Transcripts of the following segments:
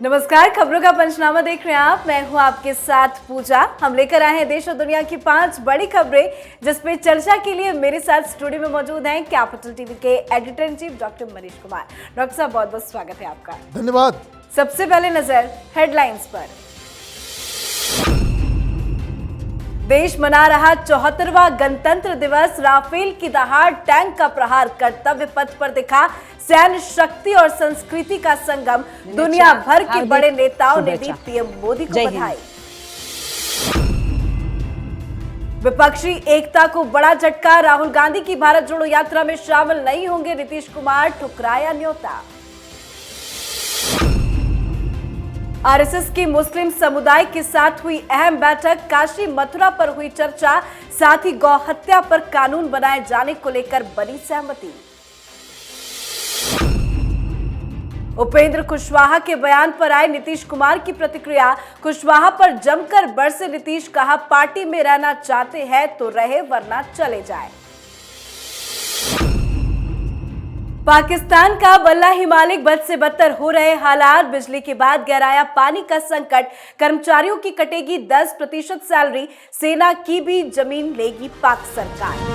नमस्कार, खबरों का पंचनामा देख रहे हैं आप। मैं हूं आपके साथ पूजा। हम लेकर आए हैं देश और दुनिया की 5 बड़ी खबरें, जिसपे चर्चा के लिए मेरे साथ स्टूडियो में मौजूद हैं कैपिटल टीवी के editor in chief doctor Manish Kumar. Doctor साहब, बहुत बहुत स्वागत है आपका। धन्यवाद। सबसे पहले नजर हेडलाइंस पर। देश मना रहा 74वां गणतंत्र दिवस। राफेल की दहाड़, टैंक का प्रहार, कर्तव्य पथ पर दिखा सैन्य शक्ति और संस्कृति का संगम। दुनिया भर के बड़े नेताओं ने दी पीएम मोदी को बधाई। विपक्षी एकता को बड़ा झटका। राहुल गांधी की भारत जोड़ो यात्रा में शामिल नहीं होंगे नीतीश कुमार, ठुकराया न्योता। आरएसएस की मुस्लिम समुदाय के साथ हुई अहम बैठक। काशी मथुरा पर हुई चर्चा, साथ ही गौ हत्या पर कानून बनाए जाने को लेकर बनी सहमति। उपेंद्र कुशवाहा के बयान पर आए नीतीश कुमार की प्रतिक्रिया। कुशवाहा पर जमकर बरसे नीतीश, कहा पार्टी में रहना चाहते हैं तो रहे वरना चले जाए। पाकिस्तान का बल्ला हिमालिक, बद से बदतर हो रहे हालात। बिजली के बाद गहराया पानी का संकट। कर्मचारियों की कटेगी 10% सैलरी। सेना की भी जमीन लेगी पाक सरकार।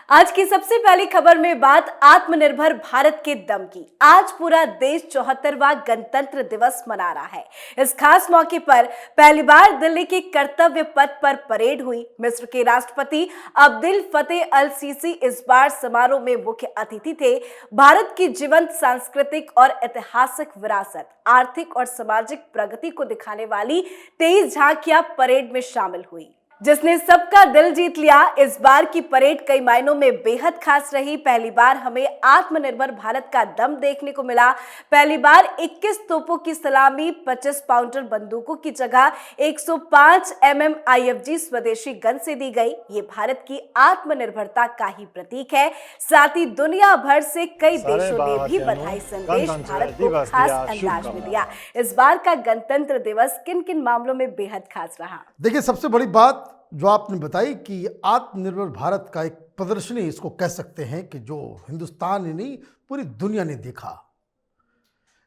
आज की सबसे पहली खबर में बात आत्मनिर्भर भारत के दम की। आज पूरा देश 74वां गणतंत्र दिवस मना रहा है। इस खास मौके पर पहली बार दिल्ली के कर्तव्य पथ पर परेड हुई। मिस्र के राष्ट्रपति अब्देल फतेह अल सीसी इस बार समारोह में मुख्य अतिथि थे। भारत की जीवंत सांस्कृतिक और ऐतिहासिक विरासत, आर्थिक और सामाजिक प्रगति को दिखाने वाली 23 झांकियां परेड में शामिल हुई, जिसने सबका दिल जीत लिया। इस बार की परेड कई मायनों में बेहद खास रही। पहली बार हमें आत्मनिर्भर भारत का दम देखने को मिला। पहली बार 21 तोपों की सलामी, 25 पाउंडर बंदूकों की जगह 105 mm IFG स्वदेशी गन से दी गई। ये भारत की आत्मनिर्भरता का ही प्रतीक है। साथ ही दुनिया भर से कई देशों ने भी बधाई संदेश भारत को खास अंदाज में दिया। इस बार का गणतंत्र दिवस किन किन मामलों में बेहद खास रहा? देखिए, सबसे बड़ी बात जो आपने बताई कि आत्मनिर्भर भारत का एक प्रदर्शनी इसको कह सकते हैं कि जो हिंदुस्तान ही नहीं पूरी दुनिया ने देखा।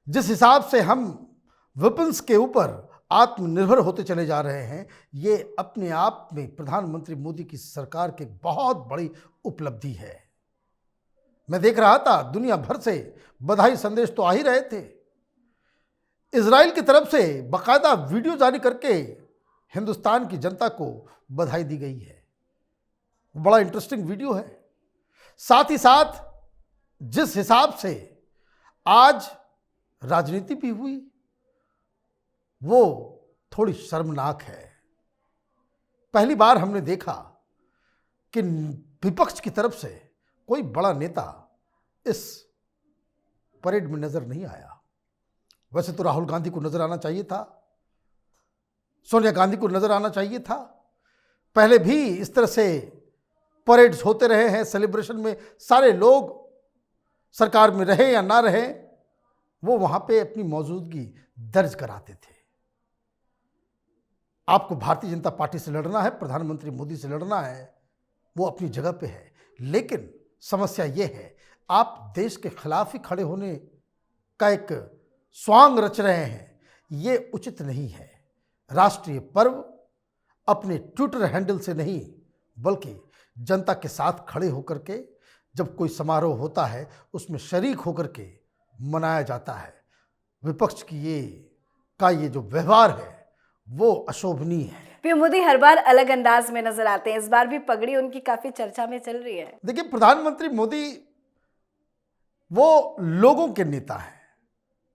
जिस हिसाब से हम वेपन्स के ऊपर आत्मनिर्भर होते चले जा रहे हैं, ये अपने आप में प्रधानमंत्री मोदी की सरकार की बहुत बड़ी उपलब्धि है। मैं देख रहा था दुनिया भर से बधाई संदेश तो आ ही रहे थे। इजराइल की तरफ से बाकायदा वीडियो जारी करके हिंदुस्तान की जनता को बधाई दी गई है। बड़ा इंटरेस्टिंग वीडियो है। साथ ही साथ जिस हिसाब से आज राजनीति भी हुई, वो थोड़ी शर्मनाक है। पहली बार हमने देखा कि विपक्ष की तरफ से कोई बड़ा नेता इस परेड में नजर नहीं आया। वैसे तो राहुल गांधी को नजर आना चाहिए था, सोनिया गांधी को नजर आना चाहिए था। पहले भी इस तरह से परेड्स होते रहे हैं, सेलिब्रेशन में सारे लोग सरकार में रहे या ना रहे, वो वहां पे अपनी मौजूदगी दर्ज कराते थे। आपको भारतीय जनता पार्टी से लड़ना है, प्रधानमंत्री मोदी से लड़ना है, वो अपनी जगह पे है। लेकिन समस्या ये है, आप देश के खिलाफ ही खड़े होने का एक स्वांग रच रहे हैं, ये उचित नहीं है। राष्ट्रीय पर्व अपने ट्विटर हैंडल से नहीं बल्कि जनता के साथ खड़े होकर के जब कोई समारोह होता है उसमें शरीक होकर के मनाया जाता है। विपक्ष की ये जो व्यवहार है वो अशोभनीय है। पीएम मोदी हर बार अलग अंदाज में नजर आते हैं। इस बार भी पगड़ी उनकी काफी चर्चा में चल रही है। देखिए, प्रधानमंत्री मोदी वो लोगों के नेता हैं।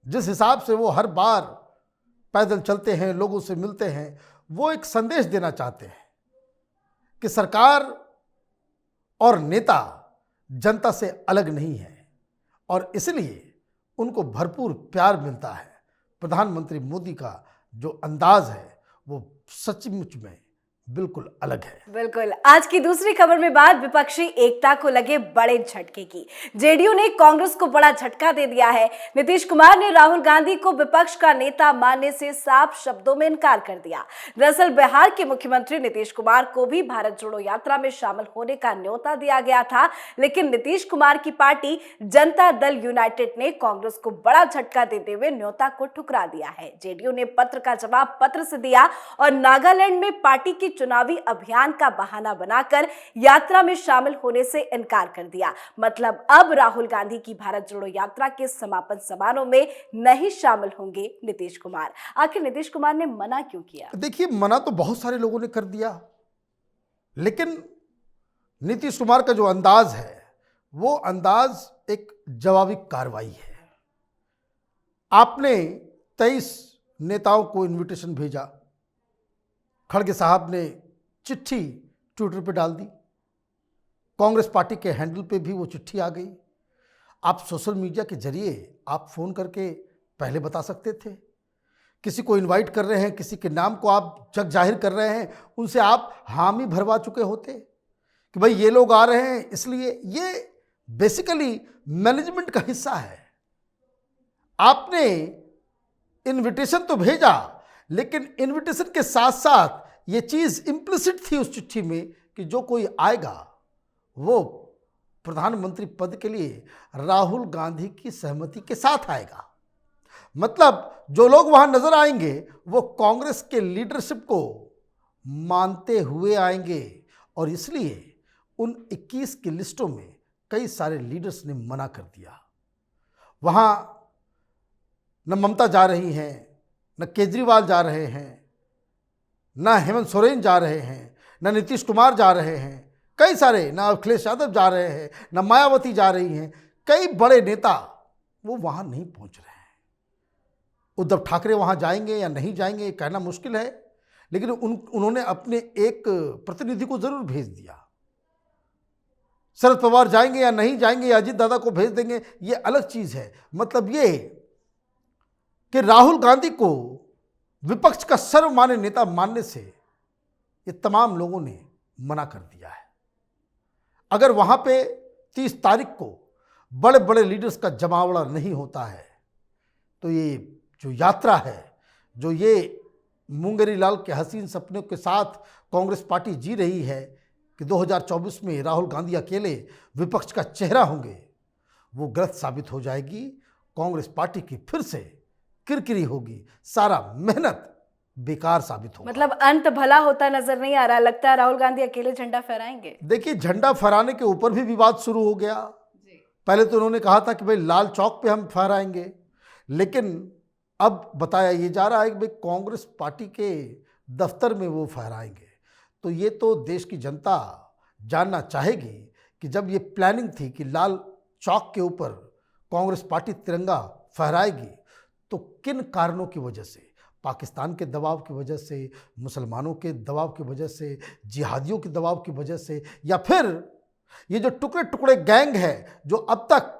जिस हिसाब से वो हर बार पैदल चलते हैं, लोगों से मिलते हैं, वो एक संदेश देना चाहते हैं कि सरकार और नेता जनता से अलग नहीं है और इसलिए उनको भरपूर प्यार मिलता है। प्रधानमंत्री मोदी का जो अंदाज है वो सचमुच में बिल्कुल अलग है। बिल्कुल। आज की दूसरी खबर में बात विपक्षी एकता को लगे बड़े झटके की। जेडीयू ने कांग्रेस को बड़ा झटका दे दिया है। नीतीश कुमार ने राहुल गांधी को विपक्ष का नेता मानने से साफ शब्दों में इनकार कर दिया। दरअसल बिहार के मुख्यमंत्री नीतीश कुमार को भी भारत जोड़ो यात्रा में शामिल होने का न्योता दिया गया था, लेकिन नीतीश कुमार की पार्टी जनता दल यूनाइटेड ने कांग्रेस को बड़ा झटका देते हुए न्योता को ठुकरा दिया है। जेडीयू ने पत्र का जवाब पत्र से दिया और नागालैंड में पार्टी की चुनावी अभियान का बहाना बनाकर यात्रा में शामिल होने से इनकार कर दिया। मतलब अब राहुल गांधी की भारत जोड़ो यात्रा के समापन समारोह में नहीं शामिल होंगे नीतीश कुमार। आखिर नीतीश कुमार ने मना क्यों किया? देखिए, मना तो बहुत सारे लोगों ने कर दिया, लेकिन नीतीश कुमार का जो अंदाज है वो अंदाज एक जवाबी कार्रवाई है। आपने 23 नेताओं को इनविटेशन भेजा, खड़गे साहब ने चिट्ठी ट्विटर पे डाल दी, कांग्रेस पार्टी के हैंडल पे भी वो चिट्ठी आ गई। आप सोशल मीडिया के जरिए आप फ़ोन करके पहले बता सकते थे। किसी को इनवाइट कर रहे हैं, किसी के नाम को आप जग जाहिर कर रहे हैं, उनसे आप हामी भरवा चुके होते कि भाई ये लोग आ रहे हैं। इसलिए ये बेसिकली मैनेजमेंट का हिस्सा है। आपने इनविटेशन तो भेजा, लेकिन इनविटेशन के साथ साथ ये चीज़ इम्प्लिसिट थी उस चिट्ठी में कि जो कोई आएगा वो प्रधानमंत्री पद के लिए राहुल गांधी की सहमति के साथ आएगा। मतलब जो लोग वहां नजर आएंगे वो कांग्रेस के लीडरशिप को मानते हुए आएंगे, और इसलिए उन 21 की लिस्टों में कई सारे लीडर्स ने मना कर दिया। वहां न ममता जा रही हैं, न केजरीवाल जा रहे हैं, न हेमंत सोरेन जा रहे हैं, न नीतीश कुमार जा रहे हैं, कई सारे, न अखिलेश यादव जा रहे हैं, न मायावती जा रही हैं। कई बड़े नेता वो वहां नहीं पहुंच रहे हैं। उद्धव ठाकरे वहां जाएंगे या नहीं जाएंगे कहना मुश्किल है, लेकिन उन्होंने अपने एक प्रतिनिधि को जरूर भेज दिया। शरद पवार जाएंगे या नहीं जाएंगे, अजीत दादा को भेज देंगे, ये अलग चीज है। मतलब ये कि राहुल गांधी को विपक्ष का सर्वमान्य नेता मानने से ये तमाम लोगों ने मना कर दिया है। अगर वहां पे 30 तारीख को बड़े बड़े लीडर्स का जमावड़ा नहीं होता है तो ये जो यात्रा है, जो ये मुंगेरी लाल के हसीन सपनों के साथ कांग्रेस पार्टी जी रही है कि 2024 में राहुल गांधी अकेले विपक्ष का चेहरा होंगे, वो गलत साबित हो जाएगी। कांग्रेस पार्टी की फिर से किरकिरी होगी, सारा मेहनत बेकार साबित होगा। मतलब अंत भला होता नजर नहीं आ रहा। लगता है राहुल गांधी अकेले झंडा फहराएंगे। देखिए, झंडा फहराने के ऊपर भी विवाद शुरू हो गया। पहले तो उन्होंने कहा था कि भाई लाल चौक पे हम फहराएंगे, लेकिन अब बताया ये जा रहा है कि भाई कांग्रेस पार्टी के दफ्तर में वो फहराएंगे। तो ये तो देश की जनता जानना चाहेगी कि जब ये प्लानिंग थी कि लाल चौक के ऊपर कांग्रेस पार्टी तिरंगा फहराएगी, तो किन कारणों की वजह से, पाकिस्तान के दबाव की वजह से, मुसलमानों के दबाव की वजह से, जिहादियों के दबाव की वजह से, या फिर ये जो टुकड़े टुकड़े गैंग है जो अब तक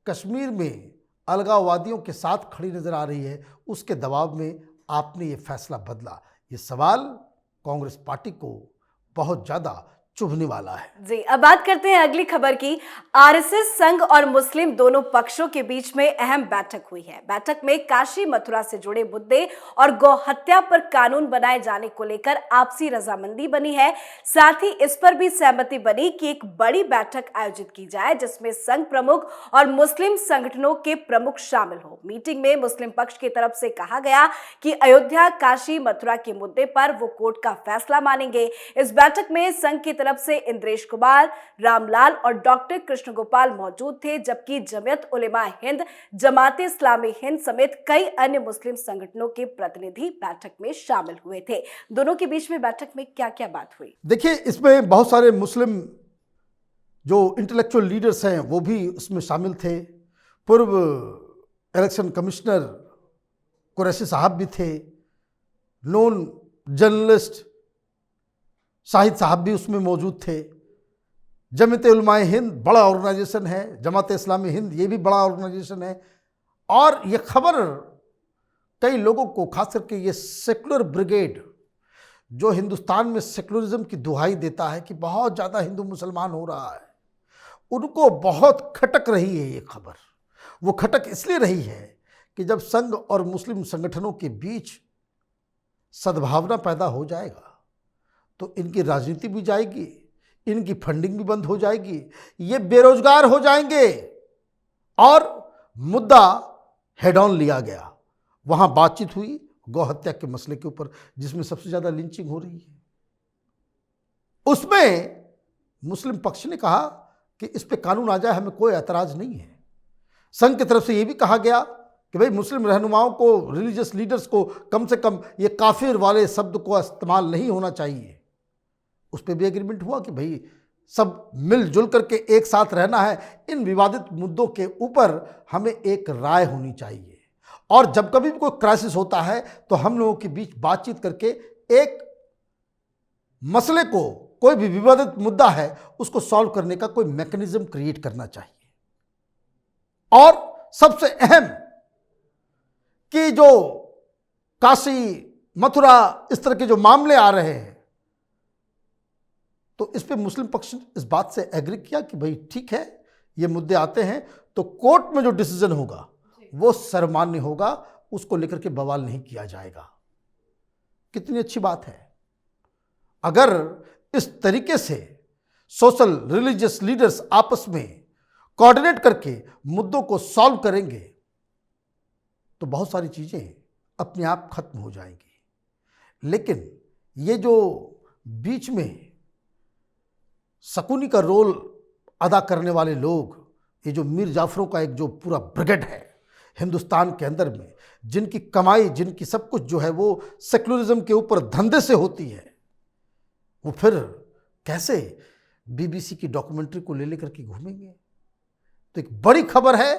कश्मीर में अलगाववादियों के साथ खड़ी नजर आ रही है, उसके दबाव में आपने ये फैसला बदला। ये सवाल कांग्रेस पार्टी को बहुत ज़्यादा चुभने वाला है। जी, अब बात करते हैं अगली खबर की। आरएसएस, संघ और मुस्लिम दोनों पक्षों के बीच में अहम बैठक हुई है। बैठक में काशी मथुरा से जुड़े मुद्दे और गौ हत्या पर कानून बनाए जाने को लेकर आपसी रजामंदी बनी है। साथ ही इस पर भी सहमति बनी कि एक बड़ी बैठक आयोजित की जाए जिसमें संघ प्रमुख और मुस्लिम संगठनों के प्रमुख शामिल हो। मीटिंग में मुस्लिम पक्ष की तरफ से कहा गया कि अयोध्या, काशी, मथुरा के मुद्दे पर वो कोर्ट का फैसला मानेंगे। इस बैठक में संघ की तरफ से इंद्रेश कुमार, रामलाल और डॉक्टर कृष्ण गोपाल मौजूद थे, जबकि जमीयत उलेमा हिंद, जमाते इस्लामी हिंद समेत कई अन्य मुस्लिम संगठनों के प्रतिनिधि बैठक में शामिल हुए थे। दोनों के बीच में बैठक में क्या-क्या बात हुई? देखिए, इसमें बहुत सारे मुस्लिम जो इंटेलेक्चुअल लीडर्स हैं वो भी उसमें शामिल थे। पूर्व इलेक्शन कमिश्नर कुरैशी साहब भी थे, नॉन जर्नलिस्ट शाहिद साहब भी उसमें मौजूद थे। जमीयत उलमाए हिंद बड़ा ऑर्गेनाइजेशन है, जमात इस्लामी हिंद ये भी बड़ा ऑर्गेनाइजेशन है, और ये खबर कई लोगों को, खास करके ये सेकुलर ब्रिगेड जो हिंदुस्तान में सेकुलरिज्म की दुहाई देता है कि बहुत ज़्यादा हिंदू मुसलमान हो रहा है, उनको बहुत खटक रही है ये खबर। वो खटक इसलिए रही है कि जब संघ और मुस्लिम संगठनों के बीच सद्भावना पैदा हो जाएगा तो इनकी राजनीति भी जाएगी, इनकी फंडिंग भी बंद हो जाएगी, ये बेरोजगार हो जाएंगे। और मुद्दा हेड ऑन लिया गया। वहां बातचीत हुई गौ हत्या के मसले के ऊपर, जिसमें सबसे ज्यादा लिंचिंग हो रही है। उसमें मुस्लिम पक्ष ने कहा कि इस पे कानून आ जाए, हमें कोई ऐतराज नहीं है। संघ की तरफ से यह भी कहा गया कि भाई मुस्लिम रहनुमाओं को, रिलीजियस लीडर्स को कम से कम ये काफिर वाले शब्द को इस्तेमाल नहीं होना चाहिए। उस पर भी एग्रीमेंट हुआ कि भाई सब मिलजुल करके एक साथ रहना है। इन विवादित मुद्दों के ऊपर हमें एक राय होनी चाहिए, और जब कभी भी कोई क्राइसिस होता है तो हम लोगों के बीच बातचीत करके एक मसले को, कोई भी विवादित मुद्दा है उसको सॉल्व करने का कोई मैकेनिज्म क्रिएट करना चाहिए। और सबसे अहम कि जो काशी, मथुरा, इस तरह के जो मामले आ रहे हैं, तो इस पे मुस्लिम पक्ष इस बात से एग्री किया कि भाई ठीक है, ये मुद्दे आते हैं तो कोर्ट में जो डिसीजन होगा वो सर्वमान्य होगा, उसको लेकर के बवाल नहीं किया जाएगा। कितनी अच्छी बात है। अगर इस तरीके से सोशल रिलीजियस लीडर्स आपस में कोऑर्डिनेट करके मुद्दों को सॉल्व करेंगे तो बहुत सारी चीजें अपने आप खत्म हो जाएंगी। लेकिन ये जो बीच में शकुनी का रोल अदा करने वाले लोग, ये जो मीर जाफरों का एक जो पूरा ब्रिगेड है हिंदुस्तान के अंदर में, जिनकी कमाई, जिनकी सब कुछ जो है वो सेकुलरिज्म के ऊपर धंधे से होती है, वो फिर कैसे बीबीसी की डॉक्यूमेंट्री को ले लेकर के घूमेंगे। तो एक बड़ी खबर है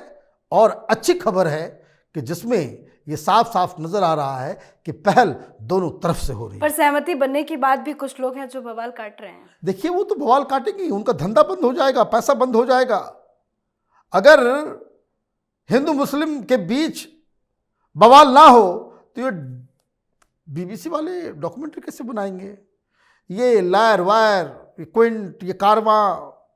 और अच्छी खबर है कि जिसमें ये साफ साफ नजर आ रहा है कि पहल दोनों तरफ से हो रही है। पर सहमति बनने के बाद भी कुछ लोग हैं जो बवाल काट रहे हैं। देखिए, वो तो बवाल काटेंगे, उनका धंधा बंद हो जाएगा, पैसा बंद हो जाएगा। अगर हिंदू मुस्लिम के बीच बवाल ना हो तो ये बीबीसी वाले डॉक्यूमेंट्री कैसे बनाएंगे? ये लायर वायर, ये क्विंट, ये कारवां,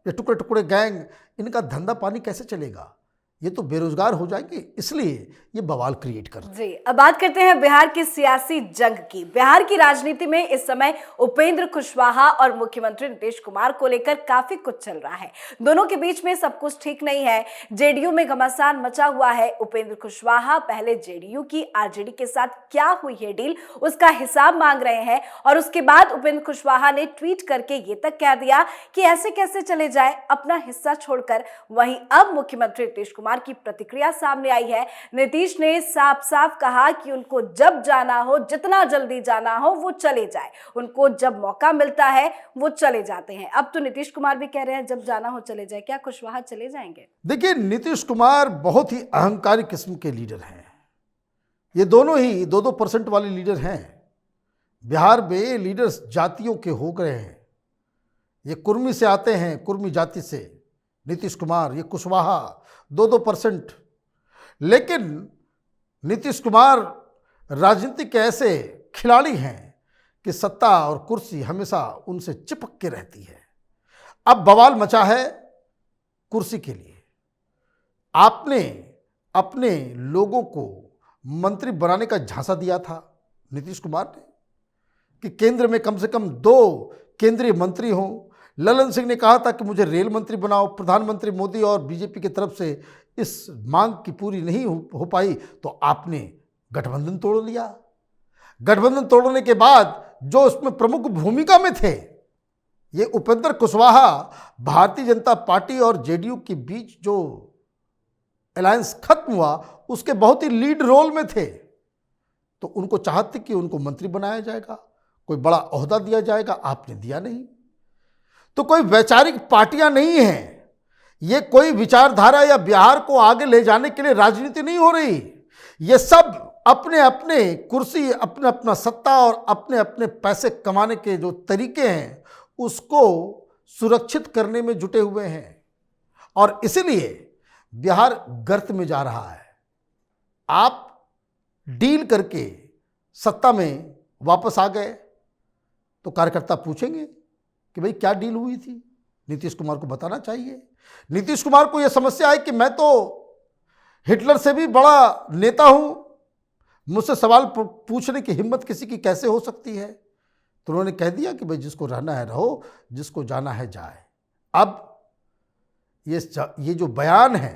ये टुकड़े टुकड़े गैंग, इनका धंधा पानी कैसे चलेगा? ये तो बेरोजगार हो जाएंगे, इसलिए ये बवाल क्रिएट कर रहे हैं। जी, अब बात करते हैं बिहार की सियासी जंग की। बिहार की राजनीति में इस समय उपेंद्र कुशवाहा और मुख्यमंत्री नीतीश कुमार को लेकर काफी कुछ चल रहा है। दोनों के बीच में सब कुछ ठीक नहीं है। जेडीयू में घमासान मचा हुआ है। उपेंद्र कुशवाहा पहले जेडीयू की आरजेडी के साथ क्या हुई है डील, उसका हिसाब मांग रहे हैं, और उसके बाद उपेंद्र कुशवाहा ने ट्वीट करके ये तक कह दिया कि ऐसे कैसे चले जाए अपना हिस्सा छोड़कर। वहीं अब मुख्यमंत्री नीतीश कुमार की प्रतिक्रिया सामने आई है। नीतीश ने साफ साफ कहा कि उनको जब जाना हो, जितना जल्दी जाना हो वो चले जाए, उनको जब मौका मिलता है वो चले जाते हैं। अब तो नीतीश कुमार भी कह रहे हैं जब जाना हो चले जाए। क्या कुशवाहा चले जाएंगे? देखिए, नीतीश कुमार बहुत ही अहंकारी किस्म के लीडर हैं। ये दोनों ही 2-2% वाले लीडर हैं। बिहार में लीडर्स जातियों के हो गए हैं। ये कुर्मी से आते हैं, कुर्मी जाति से नीतीश कुमार, ये कुशवाहा 2-2%। लेकिन नीतीश कुमार राजनीति के ऐसे खिलाड़ी हैं कि सत्ता और कुर्सी हमेशा उनसे चिपक के रहती है। अब बवाल मचा है कुर्सी के लिए। आपने अपने लोगों को मंत्री बनाने का झांसा दिया था नीतीश कुमार ने कि केंद्र में कम से कम 2 केंद्रीय मंत्री हों। ललन सिंह ने कहा था कि मुझे रेल मंत्री बनाओ। प्रधानमंत्री मोदी और बीजेपी की तरफ से इस मांग की पूरी नहीं हो पाई तो आपने गठबंधन तोड़ लिया। गठबंधन तोड़ने के बाद जो उसमें प्रमुख भूमिका में थे, ये उपेंद्र कुशवाहा, भारतीय जनता पार्टी और जेडीयू के बीच जो अलायंस खत्म हुआ उसके बहुत ही लीड रोल में थे। तो उनको चाहते कि उनको मंत्री बनाया जाएगा, कोई बड़ा ओहदा दिया जाएगा, आपने दिया नहीं। तो कोई वैचारिक पार्टियां नहीं हैं। ये कोई विचारधारा या बिहार को आगे ले जाने के लिए राजनीति नहीं हो रही। ये सब अपने अपने कुर्सी, अपने अपना सत्ता और अपने अपने पैसे कमाने के जो तरीके हैं उसको सुरक्षित करने में जुटे हुए हैं। और इसीलिए बिहार गर्त में जा रहा है। आप डील करके सत्ता में वापस आ गए, तो कार्यकर्ता पूछेंगे कि भाई क्या डील हुई थी। नीतीश कुमार को बताना चाहिए। नीतीश कुमार को यह समस्या है कि मैं तो हिटलर से भी बड़ा नेता हूं, मुझसे सवाल पूछने की हिम्मत किसी की कैसे हो सकती है। तो उन्होंने कह दिया कि भाई जिसको रहना है रहो, जिसको जाना है जाए। अब ये जो बयान है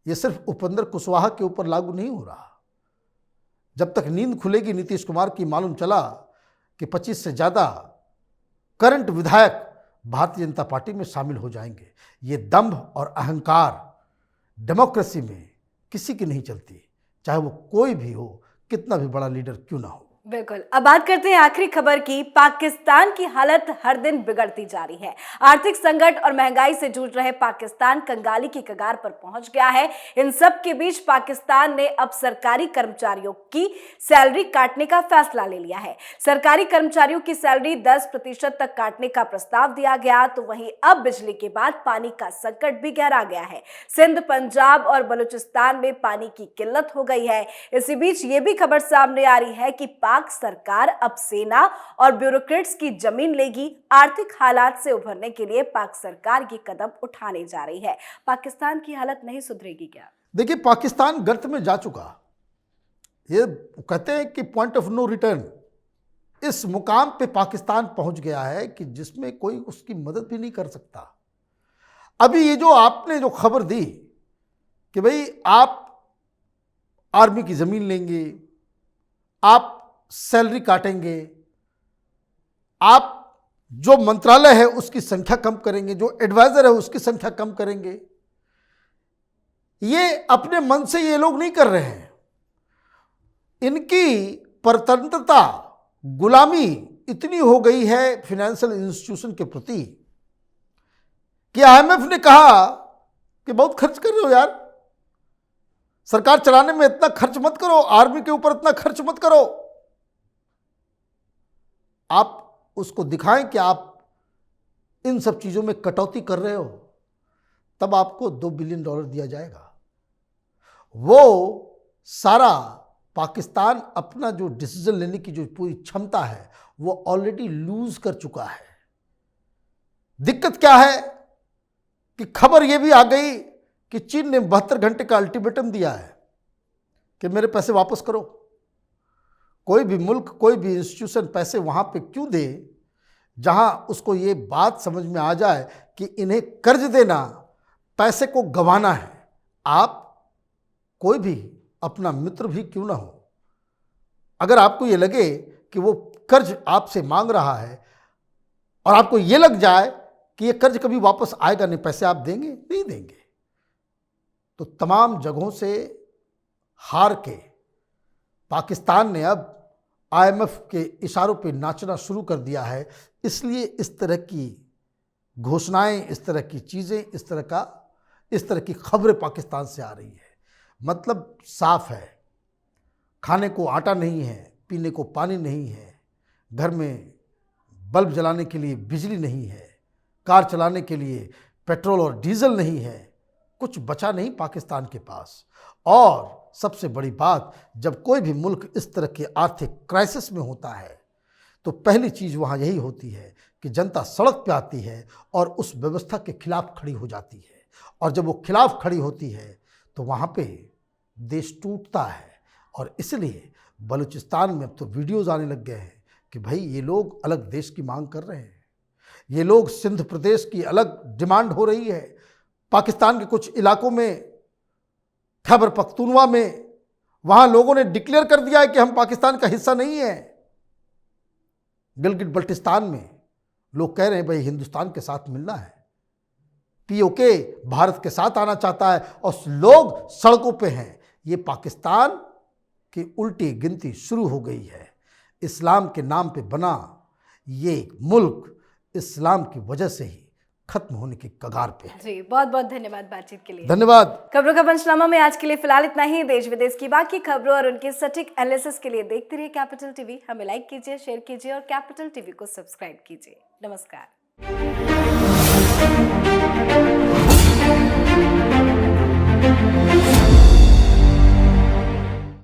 ये सिर्फ उपेंद्र कुशवाहा के ऊपर लागू नहीं हो रहा। जब तक नींद खुलेगी नीतीश कुमार की, मालूम चला कि 25 से ज़्यादा करंट विधायक भारतीय जनता पार्टी में शामिल हो जाएंगे। ये दंभ और अहंकार डेमोक्रेसी में किसी की नहीं चलती, चाहे वो कोई भी हो, कितना भी बड़ा लीडर क्यों ना हो। बिल्कुल। अब बात करते हैं आखिरी खबर की। पाकिस्तान की हालत हर दिन बिगड़ती जा रही है। आर्थिक संकट और महंगाई से जूझ रहे पाकिस्तान कंगाली की कगार पर पहुंच गया है। इन सब के बीच पाकिस्तान ने अब सरकारी कर्मचारियों की सैलरी काटने का फैसला ले लिया है। सरकारी कर्मचारियों की सैलरी 10% तक काटने का प्रस्ताव दिया गया। तो वहीं अब बिजली के बाद पानी का संकट भी गहरा गया है। सिंध, पंजाब और बलूचिस्तान में पानी की किल्लत हो गई है। इसी बीच ये भी खबर सामने आ रही है कि पाक सरकार अब सेना और ब्यूरोक्रेट्स की जमीन लेगी। आर्थिक हालात से उभरने के लिए पाक सरकार ये कदम उठाने जा रही है। पाकिस्तान की हालत नहीं सुधरेगी क्या? देखिए, पाकिस्तान गर्त में जा चुका। ये कहते हैं कि पॉइंट ऑफ नो रिटर्न। इस मुकाम पे पाकिस्तान पहुंच गया है कि जिसमें कोई उसकी मदद भी नहीं कर सकता। अभी ये जो आपने जो खबर दी कि भाई आप आर्मी की जमीन लेंगे, आप सैलरी काटेंगे, आप जो मंत्रालय है उसकी संख्या कम करेंगे, जो एडवाइजर है उसकी संख्या कम करेंगे, ये अपने मन से ये लोग नहीं कर रहे हैं। इनकी परतंत्रता, गुलामी इतनी हो गई है फाइनेंशियल इंस्टीट्यूशन के प्रति कि आईएमएफ ने कहा कि बहुत खर्च कर रहे हो यार, सरकार चलाने में इतना खर्च मत करो, आर्मी के ऊपर इतना खर्च मत करो। आप उसको दिखाएं कि आप इन सब चीज़ों में कटौती कर रहे हो, तब आपको $2 बिलियन दिया जाएगा। वो सारा पाकिस्तान अपना जो डिसीजन लेने की जो पूरी क्षमता है वो ऑलरेडी लूज कर चुका है। दिक्कत क्या है कि खबर ये भी आ गई कि चीन ने 72 घंटे का अल्टीमेटम दिया है कि मेरे पैसे वापस करो। कोई भी मुल्क, कोई भी इंस्टीट्यूशन पैसे वहाँ पे क्यों दे जहाँ उसको ये बात समझ में आ जाए कि इन्हें कर्ज देना पैसे को गंवाना है। आप कोई भी अपना मित्र भी क्यों ना हो, अगर आपको ये लगे कि वो कर्ज आपसे मांग रहा है और आपको ये लग जाए कि ये कर्ज कभी वापस आएगा नहीं, पैसे आप देंगे नहीं देंगे, तो तमाम जगहों से हार के पाकिस्तान ने अब आईएमएफ के इशारों पे नाचना शुरू कर दिया है। इसलिए इस तरह की घोषणाएं, इस तरह की चीज़ें, इस तरह की खबरें पाकिस्तान से आ रही है। मतलब साफ है, खाने को आटा नहीं है, पीने को पानी नहीं है, घर में बल्ब जलाने के लिए बिजली नहीं है, कार चलाने के लिए पेट्रोल और डीजल नहीं है, कुछ बचा नहीं पाकिस्तान के पास। और सबसे बड़ी बात, जब कोई भी मुल्क इस तरह के आर्थिक क्राइसिस में होता है तो पहली चीज़ वहाँ यही होती है कि जनता सड़क पे आती है और उस व्यवस्था के खिलाफ खड़ी हो जाती है। और जब वो खिलाफ खड़ी होती है तो वहाँ पे देश टूटता है। और इसलिए बलूचिस्तान में अब तो वीडियोज़ आने लग गए हैं कि भाई ये लोग अलग देश की मांग कर रहे हैं, ये लोग सिंध प्रदेश की अलग डिमांड हो रही है। पाकिस्तान के कुछ इलाकों में, खैबर पख्तूनवा में, वहाँ लोगों ने डिक्लेयर कर दिया है कि हम पाकिस्तान का हिस्सा नहीं है। गिलगित बल्टिस्तान में लोग कह रहे हैं भाई हिंदुस्तान के साथ मिलना है, पीओके भारत के साथ आना चाहता है और लोग सड़कों पे हैं। ये पाकिस्तान की उल्टी गिनती शुरू हो गई है। इस्लाम के नाम पे बना ये मुल्क इस्लाम की वजह से ही खत्म होने की कगार पे है। जी, बहुत बहुत धन्यवाद बातचीत के लिए। धन्यवाद। खबरों का पंचनामा में आज के लिए फिलहाल इतना ही। देश विदेश की बाकी खबरों और उनके सटीक एनालिसिस के लिए देखते रहिए कैपिटल टीवी। हमें लाइक कीजिए, शेयर कीजिए और कैपिटल टीवी को सब्सक्राइब कीजिए। नमस्कार।